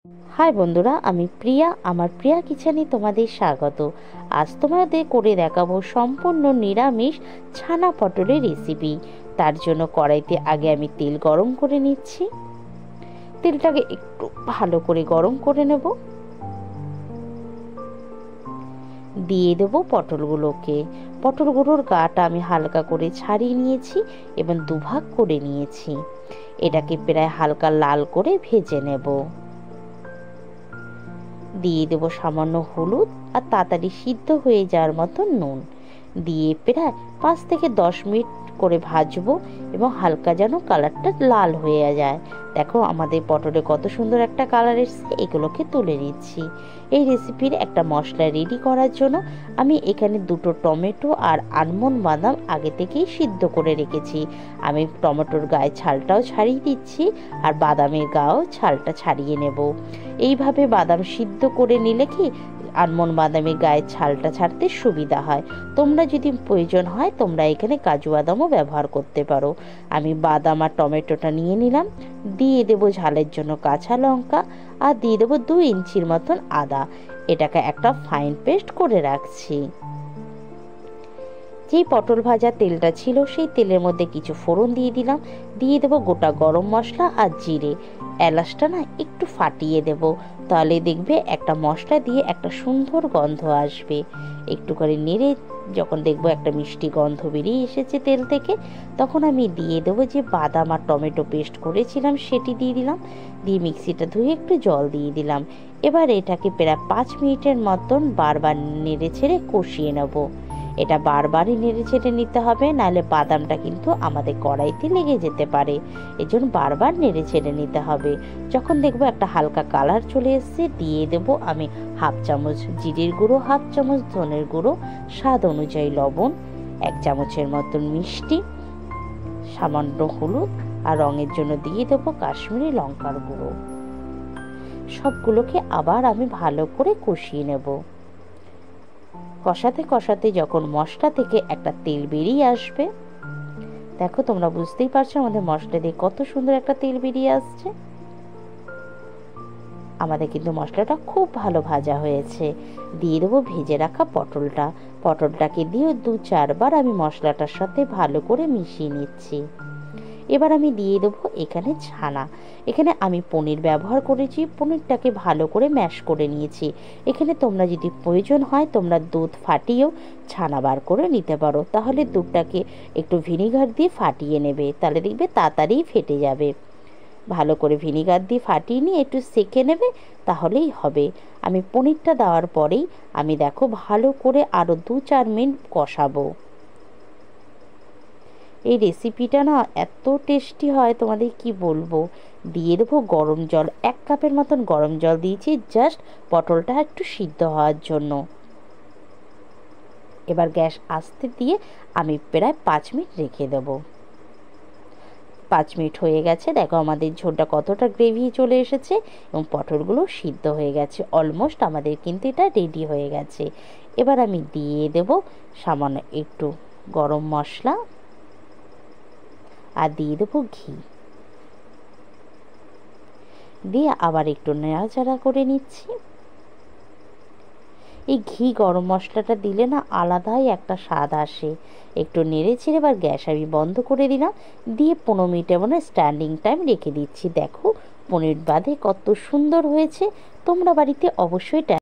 High বন্ধুরা, আমি প্রিয়া। আমার প্রিয়া কিচেনে তোমাদের স্বাগত। আজ তোমাদের করে দেখাবো সম্পূর্ণ নিরামিষ ছানা পটলের রেসিপি। তার জন্য কড়াইতে আগে আমি তেল গরম করে নিচ্ছি। তেলটাকে একটু ভালো করে গরম করে নেব। দিয়ে দেব পটলগুলোকে। পটলগুলোর গাটা আমি হালকা করে ছাড়িয়ে নিয়েছি এবং দুভাগ করে নিয়েছি। এটাকে প্রায় হালকা লাল করে ভেজে নেব। দিয়ে দেবো সামান্য হলুদ আর তাড়াতাড়ি সিদ্ধ হয়ে যাওয়ার মতো নুন দিয়ে প্রায় 5 থেকে 10 মিনিট করে ভাজবো এবং হালকা যেন কালারটা লাল হয়ে যায়। দেখো আমাদের পটলে কত সুন্দর একটা কালার এসেছে। এগুলোকে তুলে নিচ্ছি। এই রেসিপির একটা মশলা রেডি করার জন্য আমি এখানে 2টো টমেটো আর আলমন্ড বাদাম আগে থেকেই সিদ্ধ করে রেখেছি। আমি টমেটোর গায়ে ছালটাও ছাড়িয়ে দিচ্ছি আর বাদামের গায়েও ছালটা ছাড়িয়ে নেব। এইভাবে বাদাম সিদ্ধ করে নিলে কি আলমন্ড বাদামের গায়ে ছালটা ছাড়তে সুবিধা হয়। তোমরা যদি প্রয়োজন হয় তোমরা এখানে কাজু বাদামও ব্যবহার করতে পারো। আমি বাদাম আর টমেটোটা নিয়ে নিলাম। দিয়ে দেবো ঝালের জন্য কাঁচা লঙ্কা আর দিয়ে দেবো 2 ইঞ্চির মতন আদা। এটাকে একটা ফাইন পেস্ট করে রাখছি। যেই পটল ভাজা তেলটা ছিল সেই তেলের মধ্যে কিছু ফোড়ন দিয়ে দিলাম। দিয়ে দেবো গোটা গরম মশলা আর জিরে। এলাচটা না একটু ফাটিয়ে দেব, তাহলে দেখবে একটা মশলা দিয়ে একটা সুন্দর গন্ধ আসবে। একটু করে নেড়ে যখন দেখবো একটা মিষ্টি গন্ধ বেরিয়ে এসেছে তেল থেকে, তখন আমি দিয়ে দেবো যে বাদাম আর টমেটো পেস্ট করেছিলাম সেটি দিয়ে দিলাম। দিয়ে মিক্সিটা ধুয়ে একটু জল দিয়ে দিলাম। এবার এটাকে প্রায় 5 মিনিটের মতন বারবার নেড়ে ছেড়ে কষিয়ে নেব। এটা বারবারই নেড়ে চেড়ে নিতে হবে, নাহলে বাদামটা কিন্তু আমাদের কড়াইতে লেগে যেতে পারে। এজন্য বারবার নেড়ে চেড়ে নিতে হবে। যখন দেখবো একটা হালকা কালার চলে এসেছে, দিয়ে দেব আমি 1/2 চামচ জিরের গুঁড়ো, 1/2 চামচ ধনের গুঁড়ো, স্বাদ অনুযায়ী লবণ, 1 চামচের মতন মিষ্টি, সামান্য হলুদ আর রঙের জন্য দিয়ে দেব কাশ্মীরি লঙ্কার গুঁড়ো। সবগুলোকে আবার আমি ভালো করে কষিয়ে নেব। কষাতে কষাতে যখন মশলা থেকে একটা তেল বেরিয়ে আসবে, দেখো তোমরা বুঝতেই পারছো আমাদের মশলা দিয়ে কত সুন্দর একটা তেল বেরিয়ে আসছে। আমাদের কিন্তু মশলাটা খুব ভালো ভাজা হয়েছে। দিয়ে দেবো ভেজে রাখা পটলটাকে দিয়ে 2-4 বার আমি মশলাটার সাথে ভালো করে মিশিয়ে নিচ্ছি। এবার আমি দিয়ে দেবো এখানে ছানা। এখানে আমি পনির ব্যবহার করেছি। পনিরটাকে ভালো করে ম্যাশ করে নিয়েছি। এখানে তোমরা যদি প্রয়োজন হয় তোমরা দুধ ফাটিয়েও ছানা বার করে নিতে পারো। তাহলে দুধটাকে একটু ভিনিগার দিয়ে ফাটিয়ে নেবে, তাহলে দেখবে তাড়াতাড়ি ফেটে যাবে। ভালো করে ভিনিগার দিয়ে ফাটিয়ে নিয়ে একটু সেঁকে নেবে, তাহলেই হবে। আমি পনিরটা দেওয়ার পরেই আমি দেখো ভালো করে আরও 2-4 মিনিট কষাবো। এই রেসিপিটা না এত টেস্টি হয় তোমাদের কি বলবো। দিয়ে দেবো গরম জল, 1 কাপের মতন গরম জল দিয়েছি জাস্ট পটলটা একটু সিদ্ধ হওয়ার জন্য। এবার গ্যাস আস্তে দিয়ে আমি প্রায় 5 মিনিট রেখে দেব। 5 মিনিট হয়ে গেছে। দেখো আমাদের ঝোলটা কতটা গ্রেভি চলে এসেছে এবং পটলগুলো সিদ্ধ হয়ে গেছে। অলমোস্ট আমাদের কিন্তু এটা রেডি হয়ে গেছে। এবার আমি দিয়ে দেব সামান্য একটু গরম মশলা আর দিয়ে দেবো ঘি। দিয়ে আবার একটু নাড়াচাড়া করে নিচ্ছি। এই ঘি গরম মশলাটা দিলে না আলাদাই একটা স্বাদ আসে। একটু নেড়ে ছেড়ে এবার গ্যাস আমি বন্ধ করে দিলাম। দিয়ে 15 মিনিটের মনে স্ট্যান্ডিং টাইম রেখে দিচ্ছি। দেখো পনির বাদে কত সুন্দর হয়েছে। তোমরা বাড়িতে অবশ্যই